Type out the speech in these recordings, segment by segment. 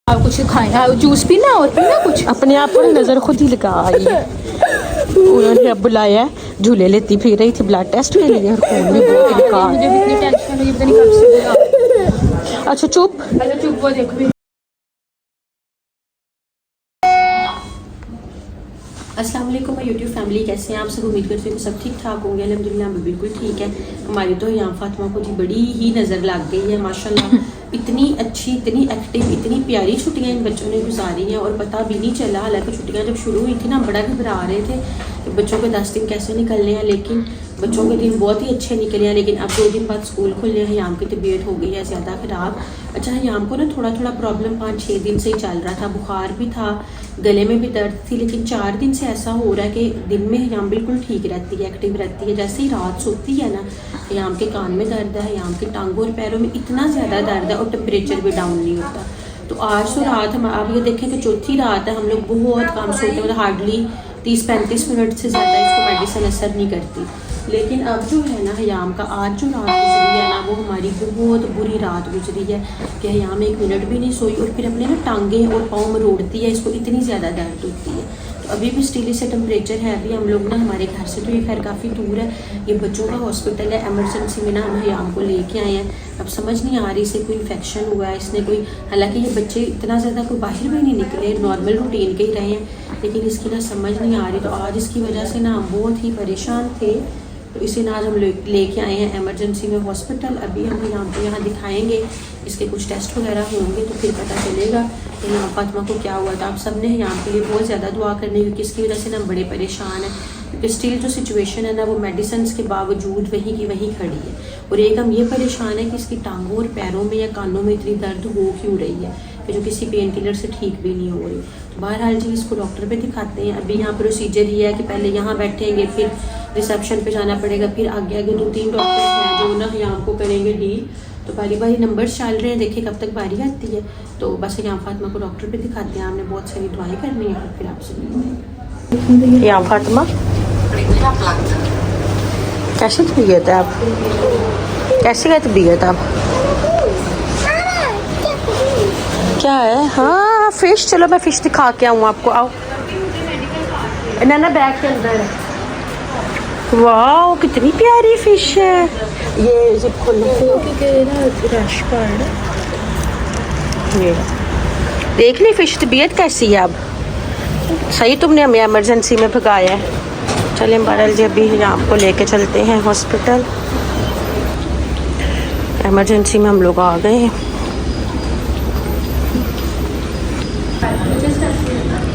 आप कुछ खाए, जूस पीना और पीना कुछ। अपने आप पर नजर खुद ही लगा आई है। उन्होंने अब बुलाया है, झूले लेती फिर रही थी, ब्लड टेस्ट के लिए और खून भी बहुत बेकार। मुझे भी इतनी टेंशन हुई, पता नहीं कब से बुला। अच्छा चुप। अच्छा चुप, वो देखो। अस्सलाम वालेकुम माय यूट्यूब फैमिली, कैसे हैं आप सब? उम्मीद करते हैं सब ठीक ठाक होंगे। अल्हम्दुलिल्लाह हम बिल्कुल ठीक है। हमारी तो यहाँ फातिमा को जी बड़ी ही नज़र लग गई है माशाल्लाह। इतनी अच्छी, इतनी एक्टिव, इतनी प्यारी छुट्टियाँ इन बच्चों ने गुजारी हैं और पता भी नहीं चला। हालांकि छुट्टियाँ जब शुरू हुई थी ना, बड़ा घबरा रहे थे कि बच्चों के 10 दिन कैसे निकलने हैं, लेकिन बच्चों के दिन बहुत ही अच्छे निकले हैं। लेकिन अब 2 दिन बाद स्कूल खुलने, हयाम की तबीयत हो गई है ज़्यादा ख़राब। अच्छा, हयाम को ना थोड़ा थोड़ा प्रॉब्लम 5-6 दिन से ही चल रहा था, बुखार भी था, गले में भी दर्द थी। लेकिन 4 दिन से ऐसा हो रहा है कि दिन में हयाम बिल्कुल ठीक रहती है, एक्टिव रहती है। जैसे ही रात सोती है ना, हयाम के कान में दर्द है, हयाम की टांगों और पैरों में इतना ज़्यादा दर्द है और टेम्परेचर भी डाउन नहीं होता। तो आज तो रात हम आप ये देखें कि चौथी रात है, हम लोग बहुत कम सोते हैं, मतलब हार्डली 30-35 मिनट से ज़्यादा इसको मेडिसिन असर नहीं करती। लेकिन अब जो है ना हयाम का, आज जो रात गुजरी है ना, वो हमारी बहुत बुरी रात गुजरी है कि हयाम 1 मिनट भी नहीं सोई और फिर अपने ना टांगे और पाँव मरोड़ती है, इसको इतनी ज़्यादा दर्द होती है। तो अभी भी स्टिल से टेम्परेचर है। अभी हम लोग ना, हमारे घर से तो ये खैर काफ़ी दूर है, ये बच्चों का हॉस्पिटल है, एमरजेंसी में ना हम हयाम को लेके आए हैं। अब समझ नहीं आ रही इसे कोई इन्फेक्शन हुआ है, इसने कोई, हालांकि ये बच्चे इतना ज़्यादा कोई बाहर भी नहीं निकले, नॉर्मल रूटीन के ही रहे हैं, लेकिन इसकी ना समझ नहीं आ रही। तो आज इसकी वजह से ना हम बहुत ही परेशान थे। तो इसे ना आज हम लेके आए हैं एमरजेंसी में हॉस्पिटल। अभी हम यहाँ दिखाएंगे, इसके कुछ टेस्ट वगैरह होंगे तो फिर पता चलेगा कि यहाँ फातिमा को क्या हुआ था। आप सब ने यहाँ के लिए बहुत ज़्यादा दुआ करनी, क्योंकि इसकी वजह से ना हम बड़े परेशान हैं। क्योंकि स्टिल जो सिचुएशन है ना, वो मेडिसिन के बावजूद वहीं की वहीं खड़ी है। और एक हम ये परेशान है कि इसकी टांगों और पैरों में या कानों में इतनी दर्द हो क्यों रही है, कि जो किसी पेन किलर से ठीक भी नहीं हो रही। तो बहरहाल जी, इसको डॉक्टर पे दिखाते हैं। अभी यहाँ प्रोसीजर ये है कि पहले यहाँ बैठेंगे, फिर रिसेप्शन पे जाना पड़ेगा, फिर आगे 2-3 डॉक्टर हैं जो ना हयाम को करेंगे डील। तो बारी बारी नंबर चल रहे हैं, देखिए कब तक बारी आती है। तो बस यहाँ फातिमा को डॉक्टर पे दिखाते हैं, हमने बहुत सारी दवाएं करनी है और फिर आपसे मिलेंगे। यहाँ फातिमा कैसी तबीयत है आप? कैसी है तबीयत आप? क्या है? हाँ फिश, चलो मैं फिश दिखा के आऊँ आपको। आओ ना बैग के अंदर है। वाह कितनी प्यारी फिश है। ये जिप खोलना रश का है ना, ये देख ली फिश। तबीयत कैसी है अब? सही तुमने हमें इमरजेंसी में भगाया है। चलें बहरहाल जी, अभी यहाँ को लेके चलते हैं हॉस्पिटल। इमरजेंसी में हम लोग आ गए हैं।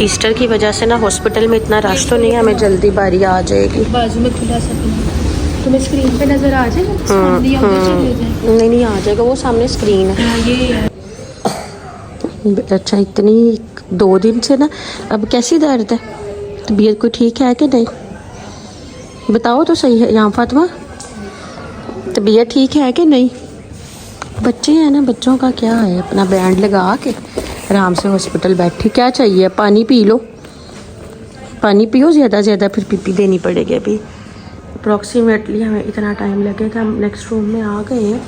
ईस्टर की वजह से ना हॉस्पिटल में इतना रश तो नहीं है, हमें जल्दी बारी आ जाएगी। बाजू में खुला सकना, तुम्हें स्क्रीन पे नजर आ जाएगा। नहीं आ जाएगा, वो सामने स्क्रीन है। ये अच्छा, इतनी 2 दिन से ना, अब कैसी दर्द है? तबीयत कोई ठीक है कि नहीं? बताओ तो सही है यहाँ फातिमा, तबीयत ठीक है कि नहीं? बच्चे हैं ना, बच्चों का क्या है, अपना बैंड लगा के आराम से हॉस्पिटल बैठी। क्या चाहिए? पानी पी लो, पानी पियो ज़्यादा, फिर पीपी देनी पड़ेगी। अभी अप्रॉक्सीमेटली हमें इतना टाइम लगेगा। हम नेक्स्ट रूम में आ गए हैं।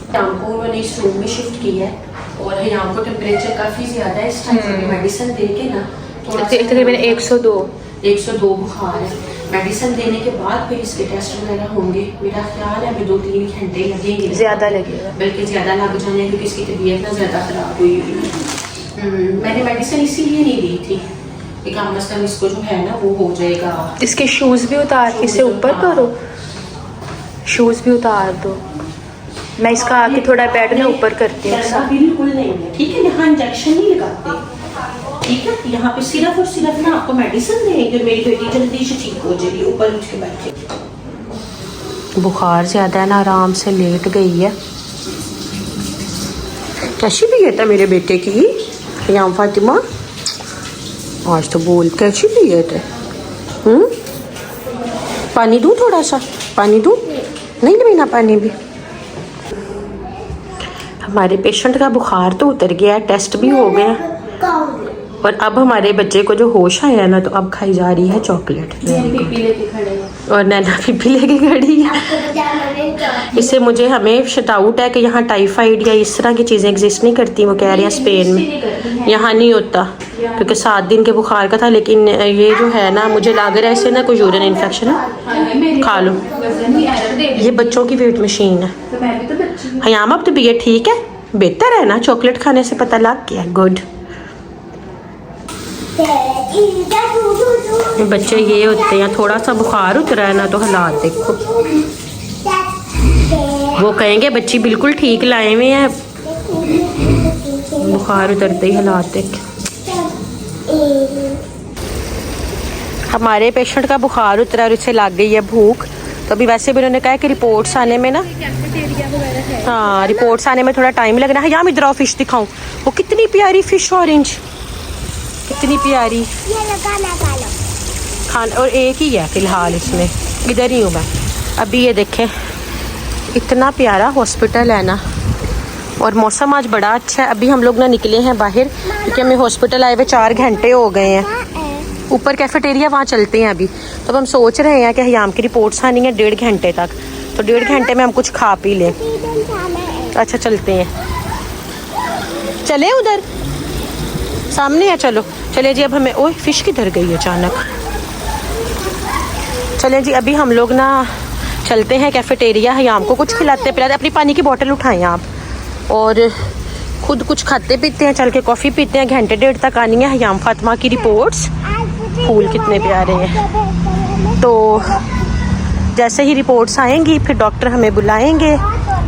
हयाम को उन्होंने इस रूम में शिफ्ट किया है और हयाम को टेम्परेचर काफ़ी ज़्यादा है इस टाइम। मेडिसिन दे के ना तकरीबन 102 बुखार है। मेडिसिन देने के बाद फिर इसके टेस्ट वगैरह होंगे। मेरा ख्याल है अभी 2-3 घंटे लगेंगे, ज़्यादा लगेगा, बल्कि ज़्यादा लग जाने, क्योंकि इसकी तबीयत ना ज़्यादा ख़राब हुई है। मैंने मेडिसिन इसीलिए नहीं दी थी कि कम अज़ कम इसको जो है ना वो हो जाएगा। इसके शूज़ भी उतार, इसे ऊपर करो, शूज़ भी उतार दो। मैं इसका आके थोड़ा बेड में ऊपर करती हूँ। बिल्कुल नहीं है, ठीक है। यहाँ इंजेक्शन नहीं लगाते, ठीक है। यहाँ पे सिर्फ और सिर्फ ना आपको मेडिसिन देंगे, मेरी बेटी जल्दी से ठीक हो जाएगी। ऊपर उठ के बैठे। बुखार ज़्यादा है ना, आराम से लेट गई है। कैसी तबीयत है मेरे बेटे की? यहाँ फातिमा आज तो बोल, कैसी तबीयत है? पानी दूँ? थोड़ा सा पानी दूँ? नहीं पीना पानी भी? हमारे पेशेंट का बुखार तो उतर गया है, टेस्ट भी हो गया। और अब हमारे बच्चे को जो होश आया ना, तो अब खाई जा रही है चॉकलेट। और नैना पिपी लेके खड़ी है। इससे मुझे हमें डाउट है कि यहाँ टाइफाइड या इस तरह की चीज़ें एग्जिस्ट नहीं करती। वो कह रहे हैं स्पेन में, यहाँ नहीं होता, क्योंकि 7 दिन के बुखार का था। लेकिन ये जो है ना, मुझे लग रहा है इससे ना कोई यूरिन इन्फेक्शन है। खा लो, ये बच्चों की वेट मशीन है। हयाम अब तबीयत ठीक है, बेहतर है ना? चॉकलेट खाने से पता लग गया। गुड। बच्चे ये होते हैं, थोड़ा सा बुखार उतरा है ना तो हालात देखो। वो कहेंगे बच्ची बिल्कुल ठीक लाए हुए हैं, बुखार उतरते ही हालात देख। हमारे पेशेंट का बुखार उतरा और उसे लग गई है भूख। तो अभी वैसे भी उन्होंने कहा कि रिपोर्ट्स आने में ना, हाँ रिपोर्ट्स आने में थोड़ा टाइम लगना है। यहाँ इधर आओ, फिश दिखाऊं। वो कितनी प्यारी फिश, ऑरेंज, कितनी प्यारी। खान और एक ही है फिलहाल इसमें, इधर ही हूँ मैं अभी। ये देखें, इतना प्यारा हॉस्पिटल है ना, और मौसम आज बड़ा अच्छा है। अभी हम लोग ना निकले हैं बाहर, क्योंकि हमें हॉस्पिटल आए हुए 4 घंटे हो गए हैं। ऊपर कैफेटेरिया वहाँ चलते हैं अभी। तो अब हम सोच रहे हैं कि हयाम की रिपोर्ट्स आनी है 1.5 घंटे तक, तो 1.5 घंटे में हम कुछ खा पी लें। अच्छा चलते हैं, चले उधर सामने है। चलो चले जी। अब हमें, ओए फिश किधर गई अचानक। चलें जी, अभी हम लोग ना चलते हैं कैफेटेरिया। हयाम को कुछ खिलाते पिलाते। अपनी पानी की बोतल उठाएं आप, और खुद कुछ खाते पीते हैं, चल के कॉफ़ी पीते हैं। 1-1.5 तक आनी है हयाम फातिमा की रिपोर्ट्स। फूल कितने प्यारे हैं। तो जैसे ही रिपोर्ट्स आएंगी फिर डॉक्टर हमें बुलाएंगे,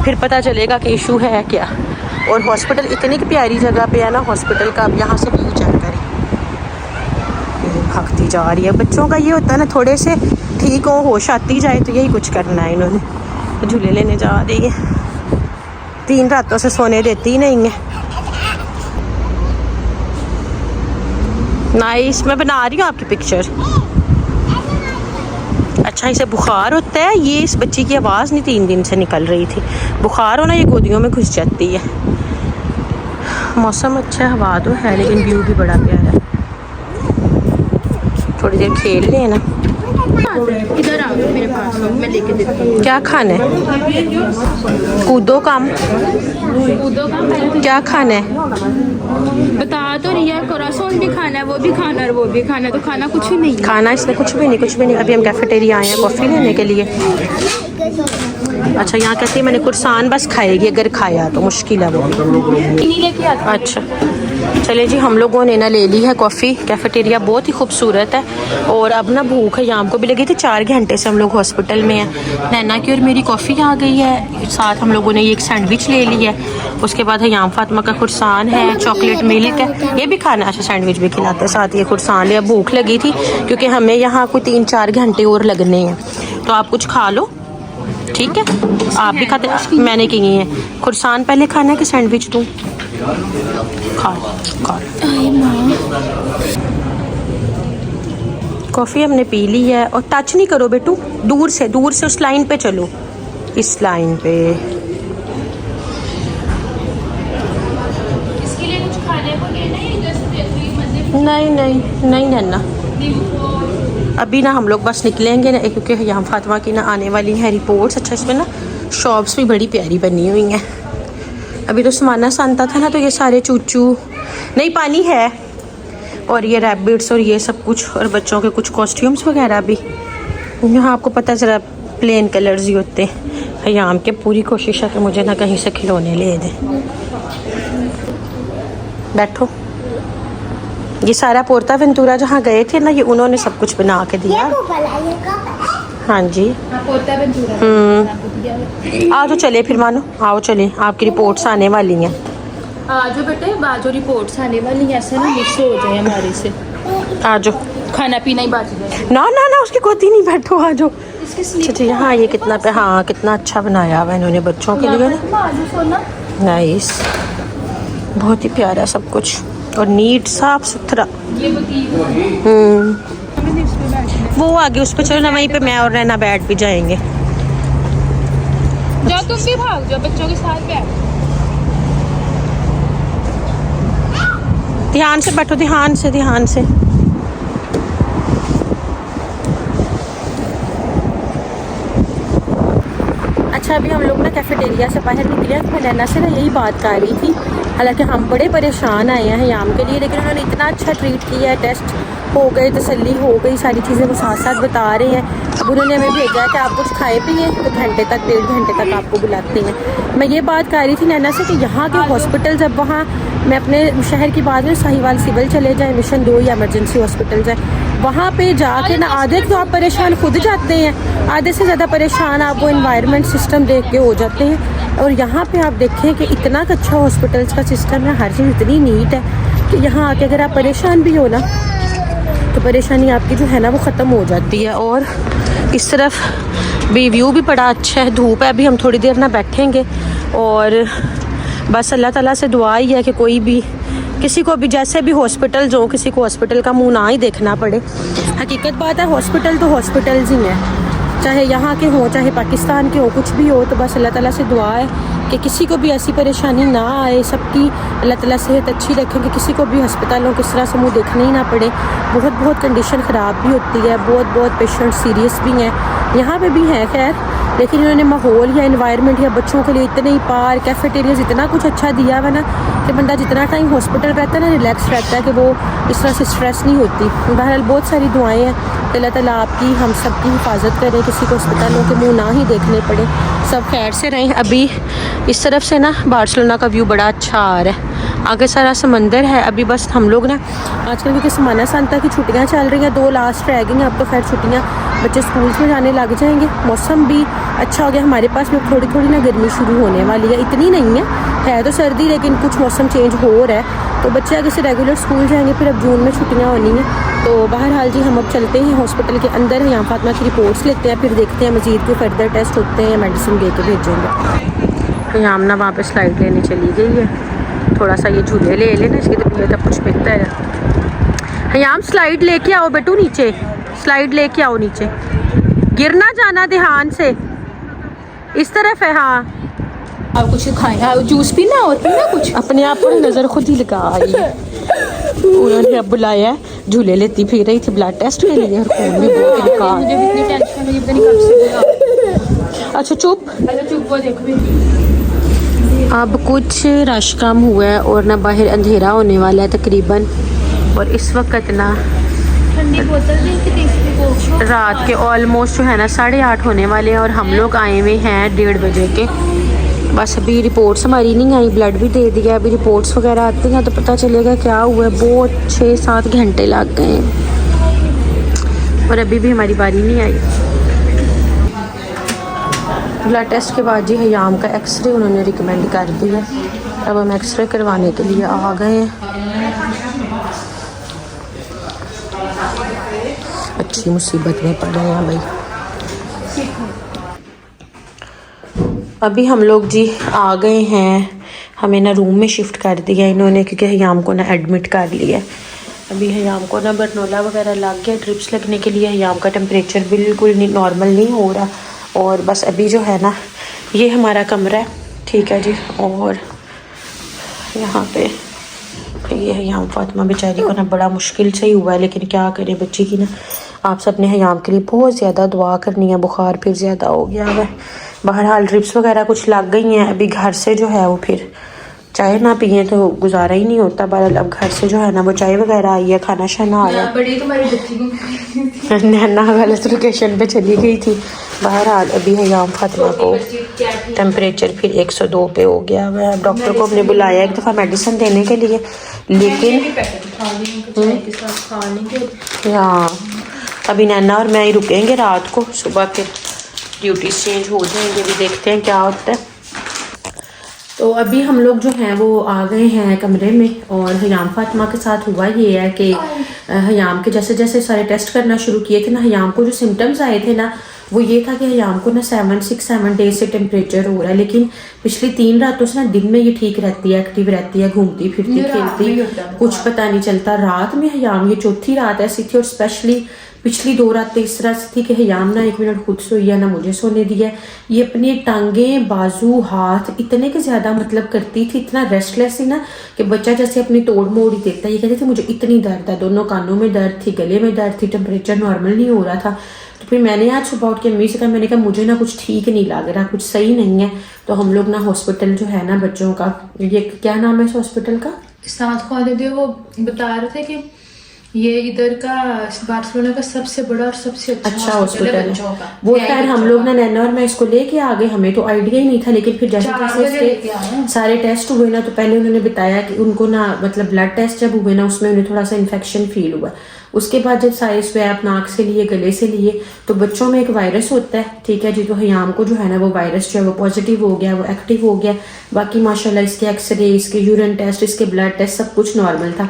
फिर पता चलेगा कि इशू है क्या। और हॉस्पिटल इतनी प्यारी जगह पे है ना हॉस्पिटल का। अब यहाँ से व्यू चेक करें, भागती जा रही है। बच्चों का ये होता है ना, थोड़े से ठीक हो, होश आती जाए तो यही कुछ करना है इन्होंने। झूले लेने जा रही है, 3 रातों से सोने देती ही नहीं है। नाइस, मैं बना रही हूँ आपकी पिक्चर। अच्छा, इसे बुखार होता है। ये इस बच्ची की आवाज़ नहीं 3 दिन से निकल रही थी। बुखार होना, ये गोदियों में घुस जाती है। मौसम अच्छा है, हवा तो है, लेकिन व्यू भी बड़ा प्यारा है। थोड़ी देर खेल लें ना। इधर आओ मेरे पास, मैं लेके देती हूँ। क्या खाना है? कूदो काम, कूदो का पहले क्या खाना है? बता तो रही है। कोरासोन भी खाना है, वो भी खाना है, और वो भी खाना है। तो खाना कुछ भी नहीं। खाना इसने कुछ भी नहीं, कुछ भी नहीं। अभी हम कैफेटेरिया आए हैं कॉफ़ी लेने के लिए। अच्छा, यहाँ कहती है मैंने कुरसान बस खाएगी, अगर खाया तो मुश्किल है वो भी। लेके आता। अच्छा चले जी, हम लोगों ने ना ले ली है कॉफ़ी। कैफेटेरिया बहुत ही खूबसूरत है। और अब ना भूख है, यहाँ को भी लगी थी। 4 घंटे से हम लोग हॉस्पिटल में हैं। नैना की और मेरी कॉफ़ी आ गई है, साथ हम लोगों ने ये एक सैंडविच ले ली है। उसके बाद हयाम फातिमा का खुरसान है, चॉकलेट मिल्क है, ये भी खाना। अच्छा, सैंडविच भी खिलाते हैं, साथ ये खुरसान लिया। भूख लगी थी क्योंकि हमें यहाँ कोई 3-4 घंटे और लगने हैं। तो आप कुछ खा लो, ठीक है? आप भी खाते? मैंने की है खुरसान पहले खाना है कि सैंडविच दूँ? खा कॉफ़ी हमने पी ली है। और टच नहीं करो बेटू, दूर से उस लाइन पे चलो, इस लाइन पे। इसके लिए कुछ खाने को लेना है? इधर से नहीं नन्ना, अभी ना हम लोग बस निकलेंगे ना, क्योंकि यहाँ फातिमा की ना आने वाली है रिपोर्ट्स। अच्छा, इसमें ना शॉप्स भी बड़ी प्यारी बनी हुई हैं। अभी तो समाना सांता था ना, तो ये सारे चूचू, नहीं पानी है, और ये रैबिट्स और ये सब कुछ, और बच्चों के कुछ कॉस्ट्यूम्स वगैरह भी। यहाँ आपको पता चला प्लेन कलर्स ही होते हैं। हयाम के पूरी कोशिश है कि मुझे ना कहीं से खिलौने ले दें। बैठो। ये सारा पोर्ता वेंतूरा जहाँ गए थे ना, ये उन्होंने सब कुछ बना के दिया। हाँ जी, आओ तो चले फिर मानो, आओ चले, आपकी रिपोर्ट्स आने वाली हैं। आजो बेटे, बाजो रिपोर्ट्स आने वाली हैं, ऐसे ना मिस हो जाए हमारे से। आजो, खाना पीना ही बात है। ना उसकी गोदी नहीं, बैठो आजो। अच्छा, यहाँ ये कितना हाँ कितना अच्छा बनाया हुआ इन्होंने बच्चों के लिए ना। नाइस, बहुत ही प्यारा सब कुछ, और नीट साफ सुथरा। वो आगे उस पे चलो ना, वहीं पे मैं और रहना बैठ भी जाएंगे। जाओ तुम भी भाग जाओ, बच्चों के साथ बैठ। ध्यान से बैठो, ध्यान से, ध्यान से। अच्छा, अभी हम लोग ना कैफेटेरिया से बाहर निकले तो मैं नैना से ना यही बात कर रही थी। हालांकि हम बड़े परेशान आए हैं हयाम के लिए, लेकिन उन्होंने इतना अच्छा ट्रीट किया है, टेस्ट हो गए, तसल्ली हो गई, सारी चीज़ें वो साथ साथ बता रहे हैं। अब उन्होंने हमें भेजा है कि आप कुछ खाए पिए तो घंटे तक, 1.5 घंटे तक आपको बुलाते हैं। मैं ये बात कर रही थी नैना से कि यहाँ के हॉस्पिटल, जब वहाँ मैं अपने शहर की बात में साहिवाल सिविल चले जाएँ, मिशन 2 या एमरजेंसी हॉस्पिटल जाए, वहाँ पे जाके ना आधे तो आप परेशान खुद जाते हैं, आधे से ज़्यादा परेशान आप वो एनवायरनमेंट सिस्टम देख के हो जाते हैं। और यहाँ पे आप देखें कि इतना अच्छा हॉस्पिटल्स का सिस्टम है, हर चीज़ इतनी नीट है कि यहाँ आके अगर आप परेशान भी हो ना तो परेशानी आपकी जो है ना वो ख़त्म हो जाती है। और इस तरफ भी व्यू भी बड़ा अच्छा है, धूप है, अभी हम थोड़ी देर ना बैठेंगे और बस अल्लाह ताला से दुआ ही है कि कोई भी, किसी को भी जैसे भी हॉस्पिटल जो, किसी को हॉस्पिटल का मुंह ना ही देखना पड़े। हकीकत बात है, हॉस्पिटल तो हॉस्पिटल्स ही हैं, चाहे यहाँ के हों चाहे पाकिस्तान के हों, कुछ भी हो। तो बस अल्लाह ताला से दुआ है कि किसी को भी ऐसी परेशानी ना आए, सबकी अल्लाह ताला सेहत अच्छी रखें कि किसी को भी हस्पतालों किस तरह से मुँह देखने ही ना पड़े। बहुत बहुत कंडीशन ख़राब भी होती है, बहुत पेशेंट सीरियस भी हैं, यहाँ पे भी हैं खैर, लेकिन इन्होंने माहौल या एनवायरनमेंट या बच्चों के लिए इतने ही पार्क, कैफेटेरियाज, इतना कुछ अच्छा दिया हुआ ना कि बंदा जितना टाइम हॉस्पिटल रहता है ना रिलैक्स रहता है, कि वो इस तरह से स्ट्रेस नहीं होती। बहरहाल बहुत सारी दुआएं हैं, अल्लाह ताला आपकी हम सब की हिफाजत करें, किसी को अस्पतालों के मुंह ना ही देखने पड़े, सब खैर से रहें। अभी इस तरफ से ना बार्सिलोना का व्यू बड़ा अच्छा आ रहा है, आगे सारा समंदर है। अभी बस हम लोग ना आजकल क्योंकि समाना सांता की छुट्टियाँ चल रही हैं, 2 लास्ट रह गई हैं, अब तो खैर छुट्टियाँ बच्चे स्कूल्स में जाने लग जाएंगे, मौसम भी अच्छा हो गया हमारे पास में, थोड़ी थोड़ी ना गर्मी शुरू होने वाली है, इतनी नहीं है तो सर्दी, लेकिन कुछ मौसम चेंज हो रहा है। तो बच्चे आगे से रेगुलर स्कूल जाएंगे, फिर अब जून में छुट्टियाँ होनी हैं। तो बहरहाल जी हम अब चलते हैं हॉस्पिटल के अंदर, यहाँ फातिमा की रिपोर्ट्स लेते हैं, फिर देखते हैं मज़ीद कोई फर्दर टेस्ट होते हैं या मेडिसिन दे के भेजेंगे। तो हम ना वहाँ पे स्लाइड लेने चली गई है, थोड़ा सा ये झूले ले लेना, इसकी तबीयत अब कुछ बेहतर है। हयाम स्लाइड लेके आओ बेटू, नीचे स्लाइड लेके आओ, नीचे गिरना जाना, ध्यान से, इस तरफ है। हाँ आप कुछ खाएं, जूस पीना और पीना कुछ, अपने आप पर नज़र खुद ही लगा आई है। उन्होंने अब बुलाया, झूले लेती फिर रही थी ब्लड टेस्ट के लिए, और खून भी बहुत निकाल। मुझे इतनी टेंशन है, पता नहीं कब से। अच्छा चुप, वो देखो अब कुछ रश कम हुआ है और ना बाहर अंधेरा होने वाला है तकरीबन, और इस वक्त ना ठंडी बोतल रात के ऑलमोस्ट जो है ना 8:30 होने वाले हैं, और हम लोग आए हुए हैं 1:30 बजे के। बस अभी रिपोर्ट्स हमारी नहीं आई, ब्लड भी दे दिया, अभी रिपोर्ट्स वगैरह आती हैं तो पता चलेगा क्या हुआ है। बहुत 6-7 घंटे लग गए हैं और अभी भी हमारी बारी नहीं आई। ब्लड टेस्ट के बाद जी हयाम का एक्सरे उन्होंने रिकमेंड कर दिया, अब हम एक्सरे करवाने के लिए आ गए हैं। अच्छी मुसीबत में पड़ रहे हैं भाई। अभी हम लोग जी आ गए हैं, हमें ना रूम में शिफ्ट कर दिया इन्होंने, क्योंकि हयाम को ना एडमिट कर लिया। अभी हयाम को ना बरनोला वगैरह लग गया ड्रिप्स लगने के लिए, हयाम का टेम्परेचर बिल्कुल नहीं नॉर्मल नहीं हो रहा। और बस अभी जो है ना ये हमारा कमरा है, ठीक है जी, और यहाँ पे ये हयाम फातिमा बेचारी को ना बड़ा मुश्किल से ही हुआ है, लेकिन क्या करें बच्ची की ना, आप सब ने हयाम के लिए बहुत ज़्यादा दुआ करनी है। बुखार फिर ज़्यादा हो गया है, बहरहाल ड्रिप्स वगैरह कुछ लग गई हैं। अभी घर से जो है वो फिर चाय ना पिए तो गुजारा ही नहीं होता। बहरहाल अब घर से जो है ना वो चाय वगैरह आई है, खाना शाना आया। बड़ी तुम्हारी बच्ची नैना गलत लोकेशन पे चली गई थी। बहरहाल अभी हयाम फातिमा को टेम्परेचर फिर 102 पे हो गया है। डॉक्टर को हमने बुलाया एक दफ़ा मेडिसिन देने के लिए, लेकिन हाँ अभी नैना और मैं ही रुकेंगे रात को, सुबह फिर ड्यूटी चेंज हो जाएंगे, भी देखते हैं क्या होता है। तो अभी हम लोग जो हैं वो आ गए हैं कमरे में, और हयाम फातिमा के साथ हुआ ये है कि हयाम के जैसे जैसे सारे टेस्ट करना शुरू किए थे ना, हयाम को जो सिम्टम्स आए थे ना वो ये था कि हयाम को ना 7 डेज से टेम्परेचर हो रहा है, लेकिन पिछली 3 रातों से ना दिन में ये ठीक रहती है, एक्टिव रहती है, घूमती फिरती खेलती, कुछ पता नहीं चलता। रात में हयाम ये चौथी रात ऐसी थी, और स्पेशली पिछली 2 रातें इस तरह से थी कि हयाम ना 1 मिनट खुद सोई है ना मुझे सोने दिया है। ये अपनी टांगें बाजू हाथ इतने के ज़्यादा मतलब करती थी, इतना रेस्टलेस थी ना कि बच्चा जैसे अपनी तोड़ मोड़ ही देता है। ये कहते थे मुझे इतनी दर्द है, दोनों कानों में दर्द थी, गले में दर्द थी, टेम्परेचर नॉर्मल नहीं हो रहा था। तो फिर मैंने आज सुबह उठ के अम्मी से कहा, मैंने कहा मुझे ना कुछ ठीक नहीं लग रहा, कुछ सही नहीं है। तो हम लोग ना हॉस्पिटल जो है ना बच्चों का, ये क्या नाम है इस हॉस्पिटल का? साथ खालिद, वो बता रहे थे कि ये इधर का बार्सिलोना का सबसे बड़ा और सबसे अच्छा हॉस्पिटल है बच्चों का। वो। खैर हम लोग ना नैना और मैं इसको लेके आ गए, हमें तो आइडिया ही नहीं था। लेकिन फिर जैसे जैसे इसके सारे टेस्ट हुए ना, तो पहले उन्होंने बताया कि उनको ना मतलब ब्लड टेस्ट जब हुए ना उसमें उन्हें थोड़ा सा इन्फेक्शन फील हुआ। उसके बाद जब सारे स्वैब नाक से लिए, गले से लिए, तो बच्चों में एक वायरस होता है, ठीक है जी। तो हयाम को जो है ना वो वायरस जो है वो पॉजिटिव हो गया, वो एक्टिव हो गया। बाकी माशाल्लाह इसके एक्सरे, इसके यूरिन टेस्ट, इसके ब्लड टेस्ट सब कुछ नॉर्मल था,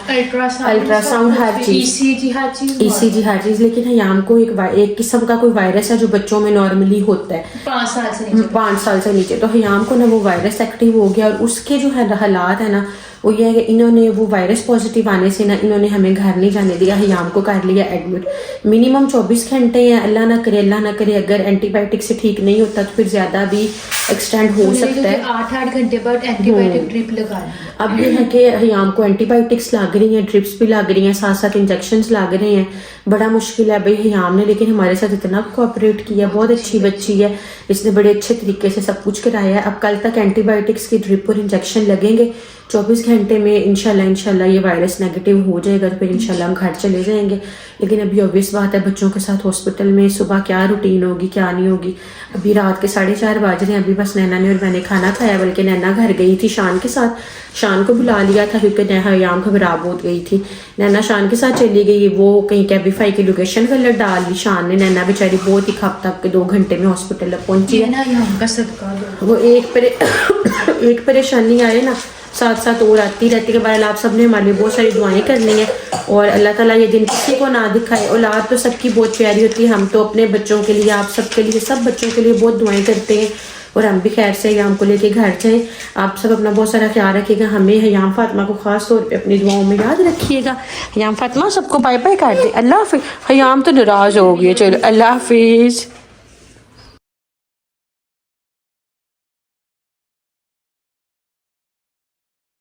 अल्ट्रासाउंड हर चीज, ECG हर चीज। लेकिन हयाम को एक किस्म का कोई वायरस है जो बच्चों में नॉर्मली होता है 5 साल से नीचे। तो हयाम को ना वो वायरस एक्टिव हो गया, और उसके जो है हालात है ना वो ये है कि इन्होंने वो वायरस पॉजिटिव आने से ना इन्होंने हमें घर नहीं जाने दिया, हयाम को कर लिया एडमिट। मिनिमम 24 घंटे हैं, अल्लाह ना करे अगर एंटीबायोटिक से ठीक नहीं होता तो फिर ज्यादा भी एक्सटेंड हो सकता है। 8 घंटे बाद एंटीबायोटिक ड्रिप लगानी। अब ये है कि हयाम को एंटीबायोटिक्स लग रही हैं, ड्रिप्स भी लग रही हैं, साथ साथ इंजेक्शंस लग रहे हैं। बड़ा मुश्किल है भाई हयाम ने, लेकिन हमारे साथ इतना कोऑपरेट किया, बहुत अच्छी बच्ची है, इसने बड़े अच्छे तरीके से सब कुछ कराया है। अब कल तक एंटीबायोटिक्स की ड्रिप और इंजेक्शन लगेंगे, 24 घंटे में इंशाल्लाह ये वायरस नेगेटिव हो जाएगा, तो फिर इंशाल्लाह हम घर चले जाएंगे। लेकिन अभी ऑब्वियस बात है बच्चों के साथ हॉस्पिटल में सुबह क्या रूटीन होगी क्या नहीं होगी। अभी रात के 4:30 बज रहे हैं, अभी बस नैना ने और मैंने खाना खाया, बल्कि नैना घर गई थी शान के साथ, शान को बुला लिया था क्योंकि हयाम घबरा बहुत गई थी। नैना शान के साथ चली गई, वो कहीं कैबिफाई की लोकेशन गलत डाल ली शान ने। नैना बेचारी बहुत ही खप तप के 2 घंटे में हॉस्पिटल पहुंची है। वो एक परेशानी आए ना साथ साथ और आती रहती है। बहरहाल आप सबने हमारे लिए बहुत सारी दुआएं करनी है, और अल्लाह ताला ये दिन किसी को ना दिखाए। औलाद तो सबकी बहुत प्यारी होती है, हम तो अपने बच्चों के लिए, आप सबके लिए, सब बच्चों के लिए बहुत दुआएं करते हैं, और हम भी खैर से हयाम को लेके घर जाएं। आप सब अपना बहुत सारा ख्याल रखिएगा, हमें हयाम फातिमा को खास तौर पे अपनी दुआओं में याद रखिएगा। हयाम फातिमा सबको बाय बाय कर दे, अल्लाह हाफिज। हयाम तो नाराज हो गई, चलो अल्लाह हाफिज।